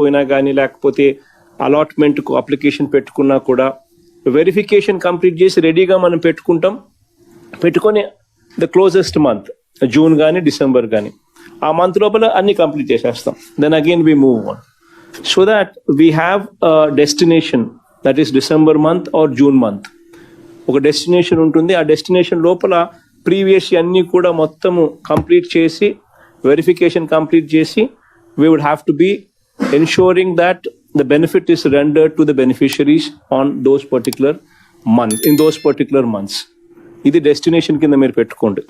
అయిపోయినా కానీ లేకపోతే అలాట్మెంట్కు అప్లికేషన్ పెట్టుకున్నా కూడా వెరిఫికేషన్ కంప్లీట్ చేసి రెడీగా మనం పెట్టుకొని ద క్లోజెస్ట్ మంత్ జూన్ కానీ డిసెంబర్ కానీ ఆ మంత్ లోపల అన్ని కంప్లీట్ చేసేస్తాం. Then again we move on so that we have destination, that is December month or June month. ఒక డెస్టినేషన్ ఉంటుంది. ఆ డెస్టినేషన్ లోపల ప్రీవియస్ అన్నీ కూడా మొత్తము కంప్లీట్ చేసి వెరిఫికేషన్ కంప్లీట్ చేసి we would have to be ensuring that the benefit is rendered to the beneficiaries on those particular months, in those particular months. ఇది డెస్టినేషన్ కింద మీరు పెట్టుకోండి.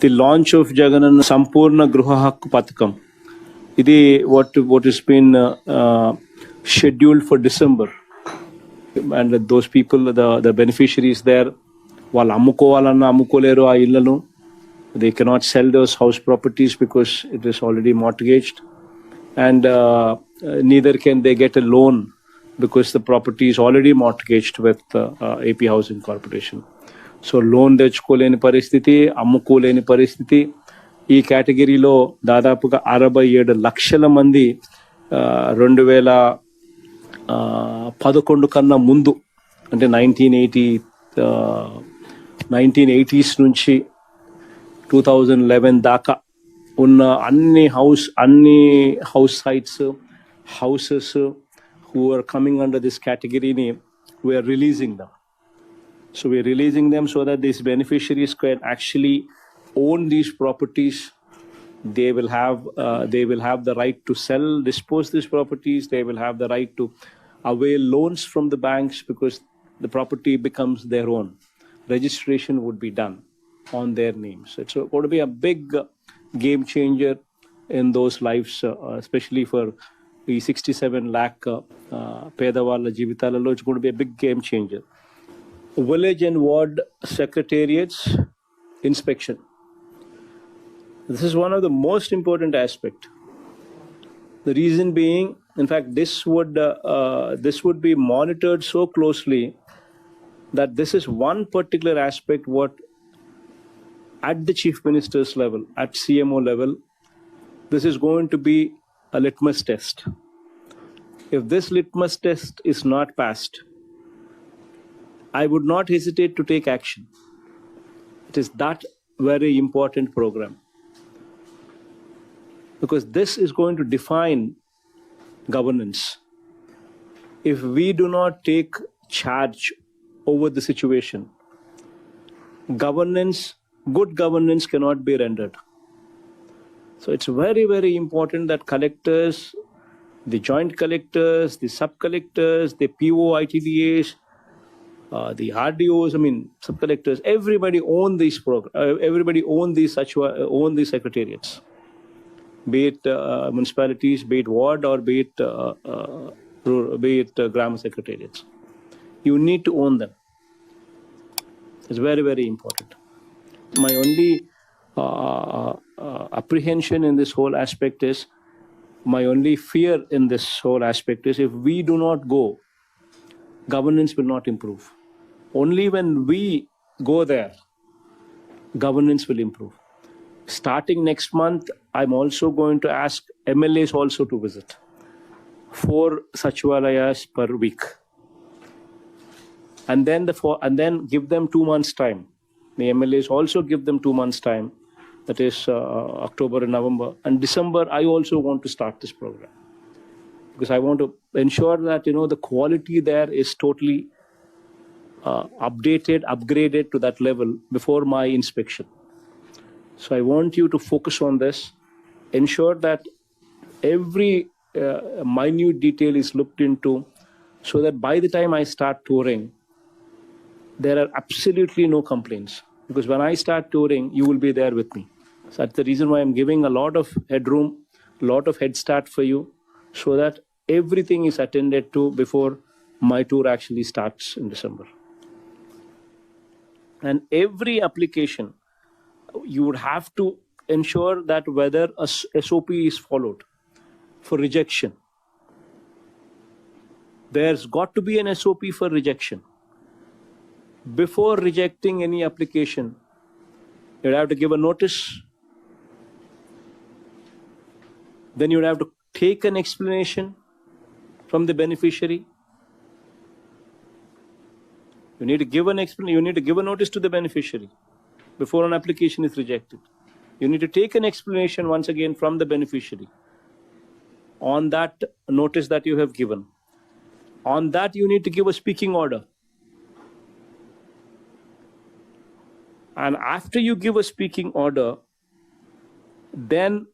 ది లాంచ్ ఆఫ్ జగనన్న సంపూర్ణ గృహ హక్కు పథకం, ఇది what is been scheduled for December, and those people, the beneficiaries there, వాళ్ళు అమ్ముకోవాలన్నా అమ్ముకోలేరు ఆ ఇళ్లను. They cannot sell those house properties because it is already mortgaged, and neither can they get a loan because the property is already mortgaged with AP Housing Corporation. So loan తెచ్చుకోలేని పరిస్థితి, అమ్ముకోలేని పరిస్థితి. ఈ కేటగిరీలో దాదాపుగా 67 లక్షల మంది 2011 కన్నా ముందు, అంటే 1980s నుంచి 2011 దాకా ఉన్న అన్ని house sites, houses who are coming under this category, we are releasing them. So we are releasing them so that these beneficiaries can actually own these properties. They will have the right to sell, dispose these properties. They will have the right to avail loans from the banks because the property becomes their own. Registration would be done on their names. It's going to be a big game changer in those lives, especially for ఈ 67 lakh పేదవాళ్ళ జీవితాలలో. It's going to be a big game changer. Village and ward secretariats inspection, this is one of the most important aspect. The reason being, in fact, this would be monitored so closely that this is one particular aspect what at the chief minister's level, at CMO level, this is going to be a litmus test. If this litmus test is not passed, I would not hesitate to take action. It is that very important program, because this is going to define governance. If we do not take charge over the situation, good governance cannot be rendered. So it's very, very important that collectors, the joint collectors, the sub-collectors, the PO ITDAs, the RDOs, sub-collectors, everybody own these secretariats, be it municipalities, be it ward, or be it gram secretariats. You need to own them. It's very, very important. My only apprehension in this whole aspect is, my only fear in this whole aspect is, if we do not go, governance will not improve. Only when we go there, governance will improve. Starting next month, I'm also going to ask MLAs also to visit 4 Sachivalayas per week, and then give them 2 months time. The MLAs also give them 2 months time. That is October and November. And December, I also want to start this program, because I want to ensure that the quality there is totally upgraded to that level before my inspection. So I want you to focus on this, ensure that every minute detail is looked into, so that by the time I start touring, there are absolutely no complaints. Because when I start touring, you will be there with me. So that's the reason why I'm giving a lot of headroom, a lot of head start for you, so that everything is attended to before my tour actually starts in December. And every application, you would have to ensure that whether a SOP is followed for rejection. There's got to be an SOP for rejection. Before rejecting any application, you'd have to give a notice. Then you'd have to take an explanation. from the beneficiary. You need to give an explanation. You need to give a notice to the beneficiary before an application is rejected. You need to take an explanation once again from the beneficiary on that notice that you have given. On that, you need to give a speaking order. And after you give a speaking order, then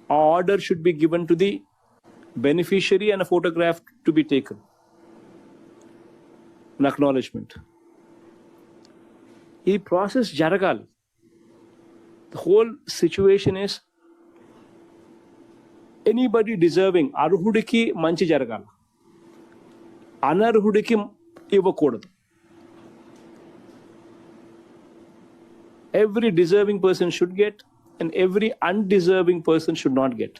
an order should be given to the beneficiary and a photograph to be taken. An acknowledgement. This process jaragal. The whole situation is anybody deserving arhudiki manchi jaragal. Anarhudiki ivakodadu. Every deserving person should get, and every undeserving person should not get.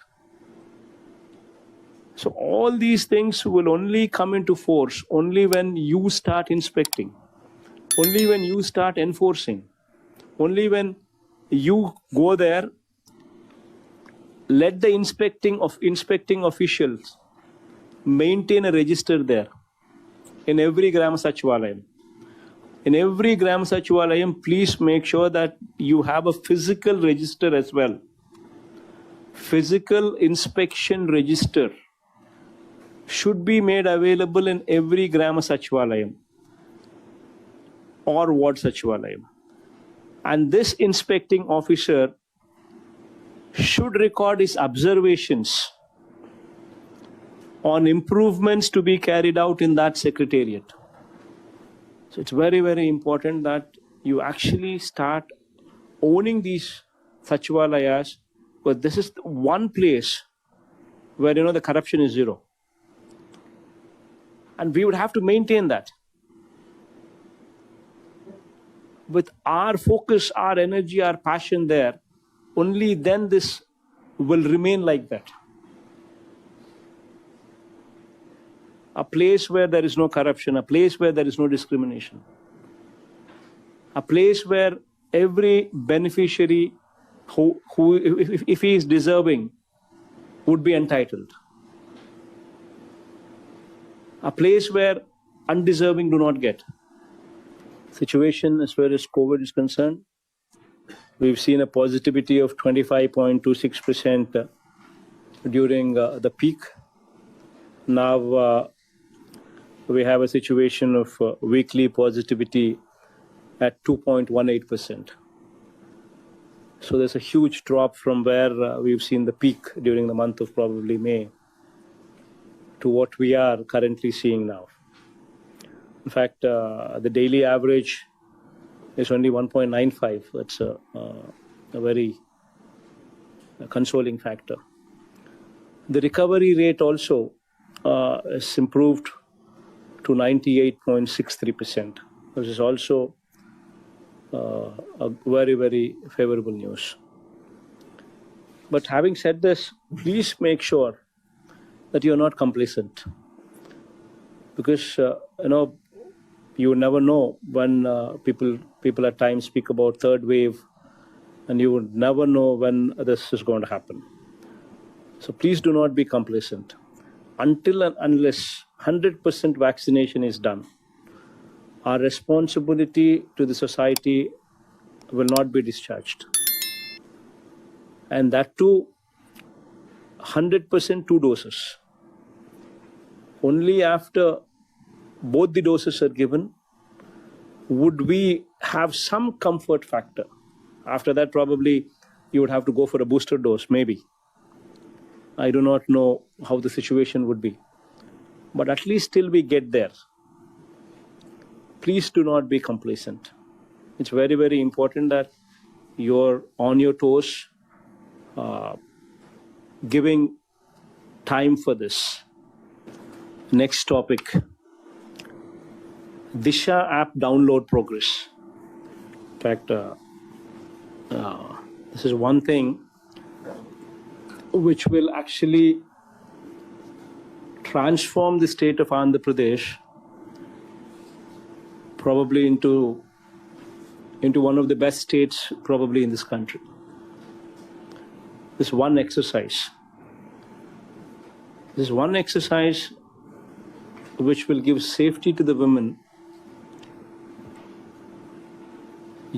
So all these things will only come into force only when you start inspecting, only when you start enforcing, only when you go there. Let the inspecting officials maintain a register there in every Gram Sachivalayam. In every Gram Sachivalayam, please make sure that you have a physical register as well. Physical inspection register should be made available in every Gram Sachivalayam or Ward Sachivalayam. And this inspecting officer should record his observations on improvements to be carried out in that secretariat. So it's very, very important that you actually start owning these Sachivalayas, because this is one place where the corruption is zero. And we would have to maintain that. With our focus, our energy, our passion there, only then this will remain like that. A place where there is no corruption, a place where there is no discrimination, a place where every beneficiary who if he is deserving would be entitled. A place where undeserving do not get. Situation as far as COVID is concerned, we've seen a positivity of 25.26% during the peak. Now we have a situation of weekly positivity at 2.18%. So there's a huge drop from where we've seen the peak during the month of probably May to what we are currently seeing now. In fact, the daily average is only 1.95. That's a very consoling factor. The recovery rate also has improved to 98.63%, which is also a very, very favorable news. But having said this, please make sure that you're not complacent, because you never know when people at times speak about third wave, and you would never know when this is going to happen. So please do not be complacent. Until and unless 100% vaccination is done, our responsibility to the society will not be discharged. And that too, 100% 2 doses. Only after both the doses are given would we have some comfort factor. After that, probably you would have to go for a booster dose, maybe. I do not know how the situation would be. But at least till we get there, please do not be complacent. It's very, very important that you're on your toes, giving time for this. Next topic, Disha app download progress. In fact, this is one thing which will actually transform the state of Andhra Pradesh probably into one of the best states probably in this country. This one exercise which will give safety to the women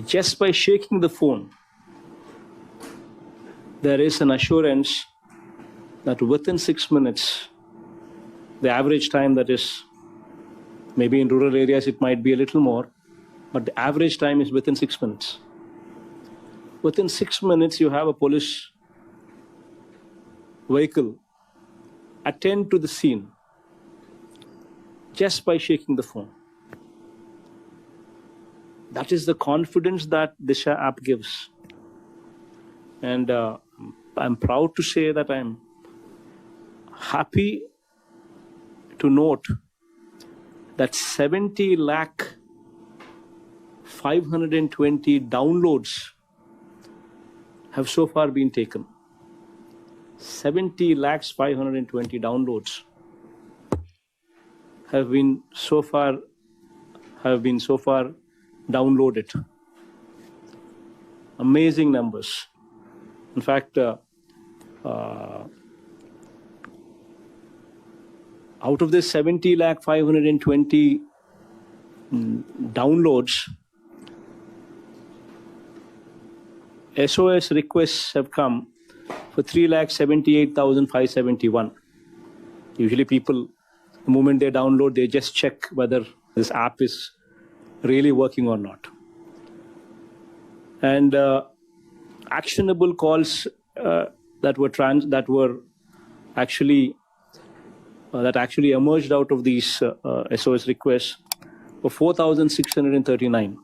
just by shaking the phone. There is an assurance that within 6 minutes, the average time, that is, maybe in rural areas it might be a little more, but the average time is within 6 minutes. Within 6 minutes, you have a police vehicle attend to the scene just by shaking the phone. That is the confidence that Disha app gives. And I'm proud to say that I'm happy to note that 70 lakh 520 downloads have so far been taken. 70 lakhs 520 downloads have been so far downloaded. Amazing numbers. In fact, out of this 70 lakh 520 downloads, SOS requests have come for 3,78,571. Usually people, the moment they download, they just check whether this app is really working or not. And actionable calls that actually emerged out of these SOS requests were 4,639.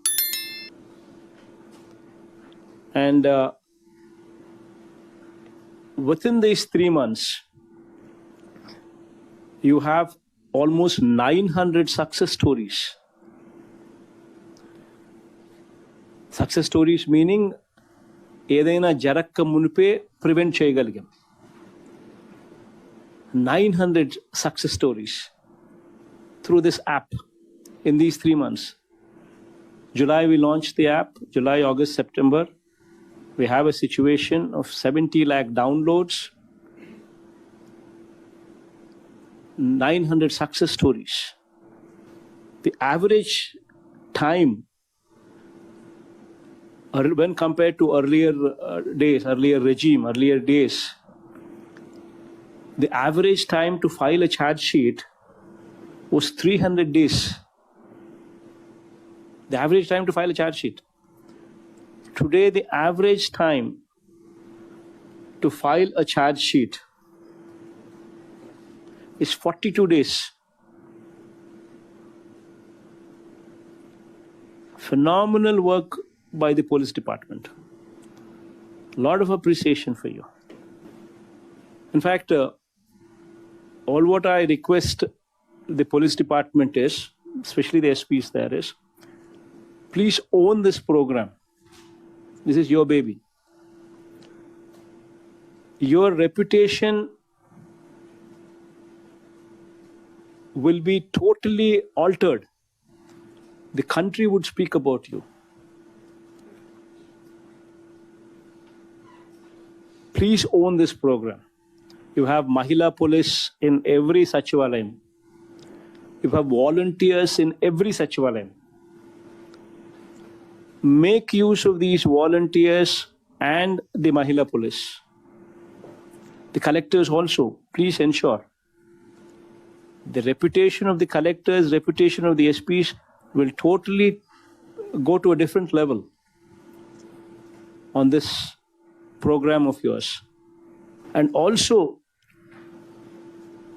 And within these 3 months, you have almost 900 success stories. Success stories meaning ఏదైనా జరక్క మునిపే prevent చేయగలిగాం. 900 success stories through this app in these 3 months. July we launched the app. July, August, September. We have a situation of 70 lakh downloads, 900 success stories. The average time, when compared to earlier days, the average time to file a charge sheet was 300 days. The average time to file a charge sheet. Today, the average time to file a charge sheet is 42 days. Phenomenal work by the police department. A lot of appreciation for you. In fact, all what I request the police department is, especially the SPs there, is please own this program. This is your baby. Your reputation will be totally altered. The country would speak about you. Please own this program. You have Mahila Police in every Sachivalayam. You have volunteers in every Sachivalayam. Make use of these volunteers and the Mahila Police. The collectors also, please ensure the reputation of the collectors, reputation of the SPs will totally go to a different level on this program of yours. And also,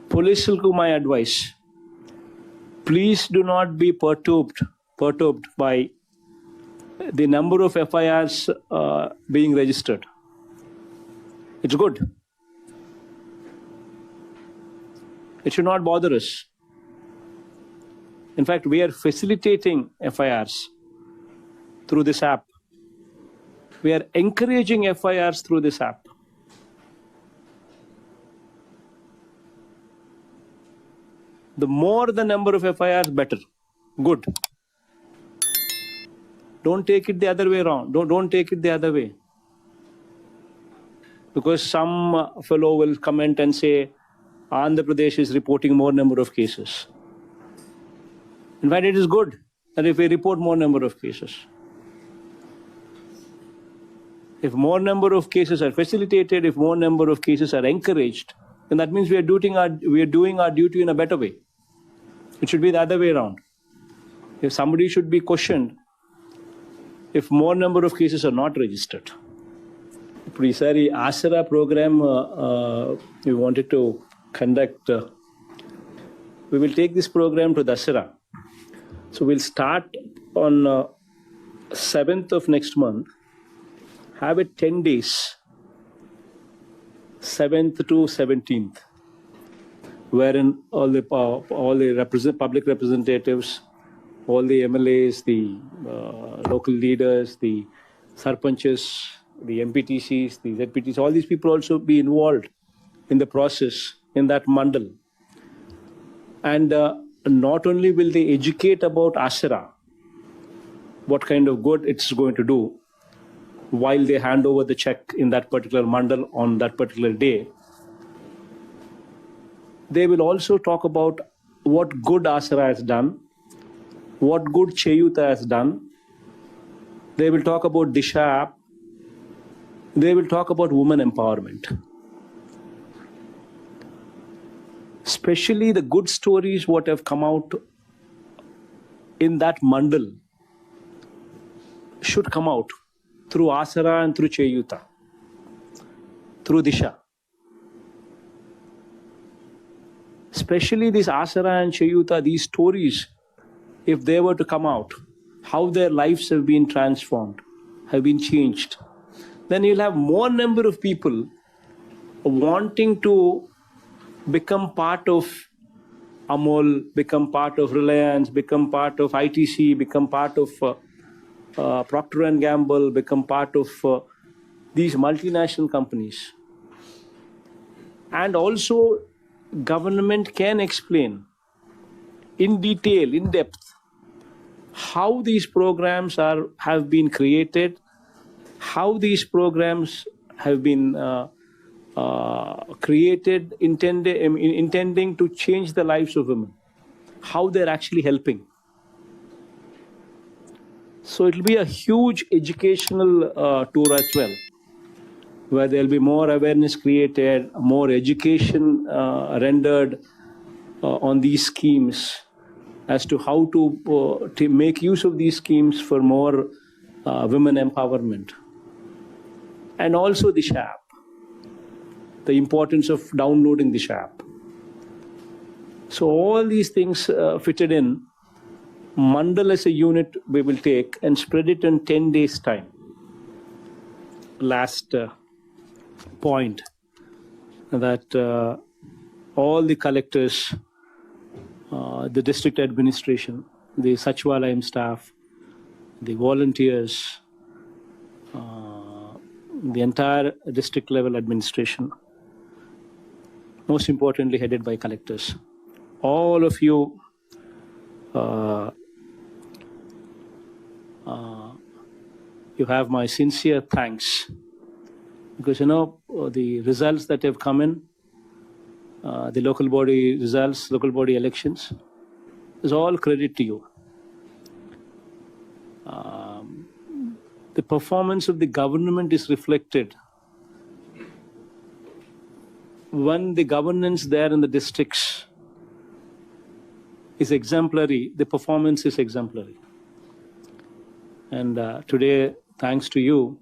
police will my advice. Please do not be perturbed by the number of FIRs being registered. It's good. It should not bother us. In fact, we are facilitating FIRs through this app. We are encouraging FIRs through this app. The more the number of FIRs, better. Good. Don't take it the other way around. Don't take it the other way. Because some fellow will comment and say, Andhra Pradesh is reporting more number of cases. In fact, it is good that if we report more number of cases. If more number of cases are facilitated, if more number of cases are encouraged, then that means we are doing our duty in a better way. It should be the other way around. If somebody should be questioned, if more number of cases are not registered. ఇప్పుడు ఈసారి ఆసరా programme we wanted to conduct. We will take this program to Dasara. So we'll start on 7th of next month. Have it 10 days, 7th to 17th, wherein all the public representatives, all the MLAs, the local leaders, the sarpanches, the MPTCs, the ZPTs, all these people also be involved in the process in that mandal. And not only will they educate about Asara, what kind of good it's going to do, while they hand over the check in that particular mandal on that particular day, they will also talk about what good Asara has done, what good Cheyuta has done. They will talk about Disha app. They will talk about women empowerment. Especially the good stories what have come out in that mandal should come out through Asara and through Cheyuta, through Disha. Especially this Asara and Cheyuta, these stories, if they were to come out, how their lives have been transformed, have been changed, then you'll have more number of people wanting to become part of Amol, become part of Reliance, become part of ITC, become part of Procter & Gamble, become part of these multinational companies. And also, government can explain in detail, in depth, how these programs have been created, how these programs have been created intending to change the lives of women, how they're actually helping. So it will be a huge educational tour as well, where there will be more awareness created, more education rendered on these schemes as to how to make use of these schemes for more women empowerment. And also the app, the importance of downloading the app. So all these things fitted in, mandal as a unit we will take and spread it in 10 days time. Last point, that all the collectors, the district administration, the Sachivalayam staff, the volunteers, the entire district level administration, most importantly headed by collectors, all of you you have my sincere thanks, because the results that have come in, the local body results, local body elections, is all credit to you. The performance of the government is reflected when the governance there in the districts is exemplary, the performance is exemplary. And today, thanks to you,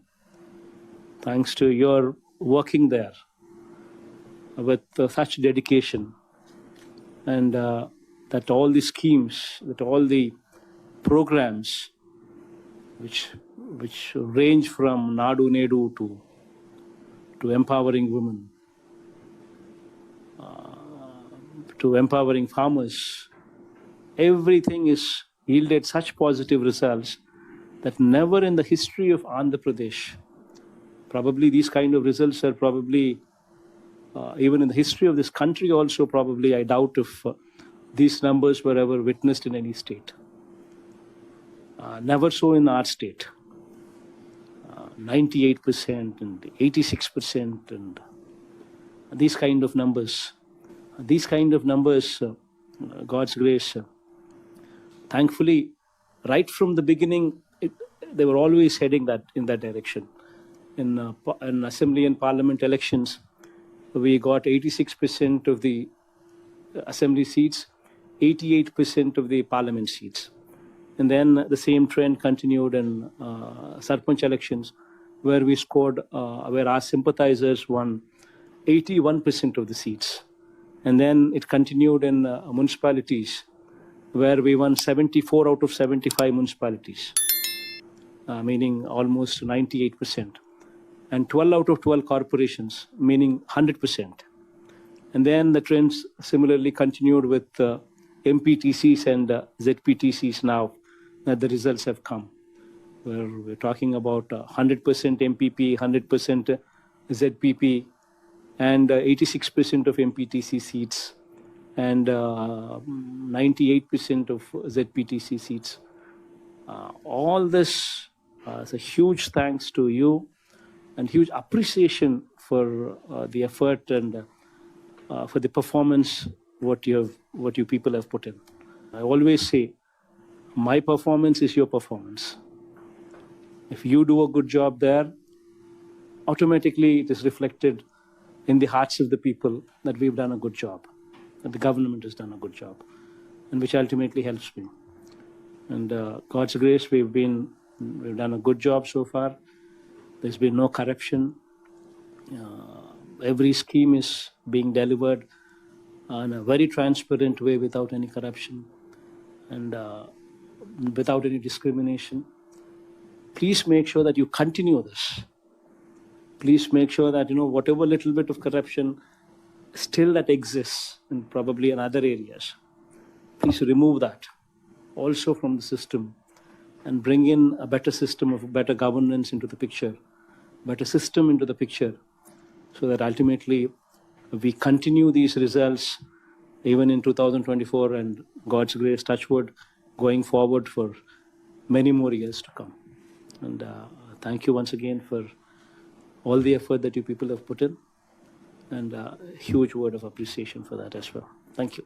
thanks to your working there with such dedication, and that all the schemes, that all the programs which range from Nadu Nedu to empowering women, to empowering farmers, everything is yielded such positive results that never in the history of Andhra Pradesh, probably these kind of results are probably, even in the history of this country also, probably I doubt if these numbers were ever witnessed in any state. Never so in our state. 98% and 86% and these kind of numbers, God's grace. thankfully, right from the beginning, they were always heading in that direction. In Assembly and Parliament elections, we got 86% of the Assembly seats, 88% of the Parliament seats. And then the same trend continued in Sarpanch elections, where we scored, where our sympathizers won 81% of the seats. And then it continued in municipalities, where we won 74 out of 75 municipalities, meaning almost 98%. And 12 out of 12 corporations, meaning 100%. And then the trends similarly continued with MPTCs and ZPTCs now that the results have come, where we're talking about 100% MPP, 100% ZPP, and 86% of MPTC seats, and 98% of ZPTC seats. All this is a huge thanks to you and huge appreciation for the effort and for the performance what you people have put in. I always say, my performance is your performance. If you do a good job there, automatically it is reflected in the hearts of the people that we've done a good job, that the government has done a good job, and which ultimately helps me. And God's grace, we've done a good job so far. There's been no corruption. Every scheme is being delivered in a very transparent way, without any corruption and without any discrimination. Please make sure that you continue this. Please make sure that, whatever little bit of corruption still that exists, and probably in other areas, please remove that also from the system and bring in a better system of better governance into the picture, better system into the picture, so that ultimately we continue these results even in 2024 and God's grace, touch wood, going forward for many more years to come. And thank you once again for all the effort that you people have put in, and a huge word of appreciation for that as well. Thank you.